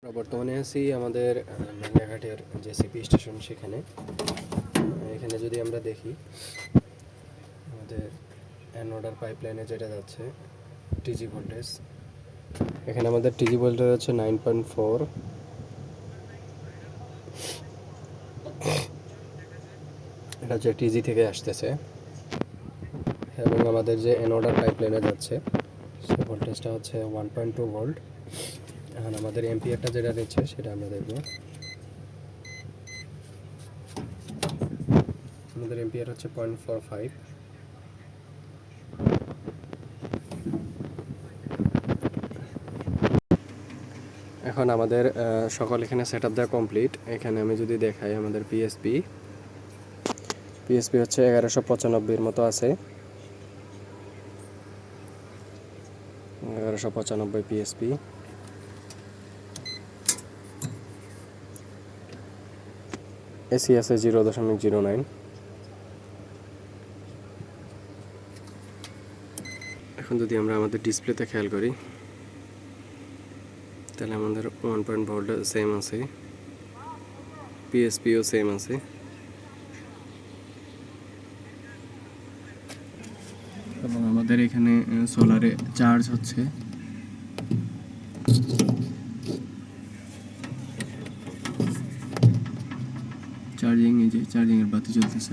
আমরা বর্তমানে আছি আমাদের নঙ্গাঘাটের যে সিপি স্টেশন সেখানে। এখানে যদি আমরা দেখি আমাদের অ্যানোডার পাইপলাইনে যেটা যাচ্ছে টিজি ভোল্টেজ, এখানে আমাদের টিজি ভোল্টেজ হচ্ছে 9.4। এটা হচ্ছে টিজি থেকে আসতেছে এবং আমাদের যে অ্যানোডার পাইপলাইনে যাচ্ছে সে ভোল্টেজটা হচ্ছে 1.2 ভোল্ট। এখন আমাদের এম্পিয়ারটা যেটা নিচ্ছে সেটা আমরা দেখব। আমাদের এম্পিয়ার হচ্ছে 0.45। এখন আমাদের সকল এখানে সেট আপ দেওয়া কমপ্লিট। এখানে আমি যদি দেখাই আমাদের পিএসপি হচ্ছে 1195 মতো আছে, 1195 পিএসপি। এসি আছে 0.09। এখন যদি আমরা আমাদের ডিসপ্লেতে খেয়াল করি তাহলে আমাদের 1 ভোল্ট সেম আছে, পিএসপিও সেম আছে। এবং আমাদের এখানে সোলারে চার্জ হচ্ছে। চার্জিং, এই যে চার্জিংয়ের বাতি জ্বলতেছে।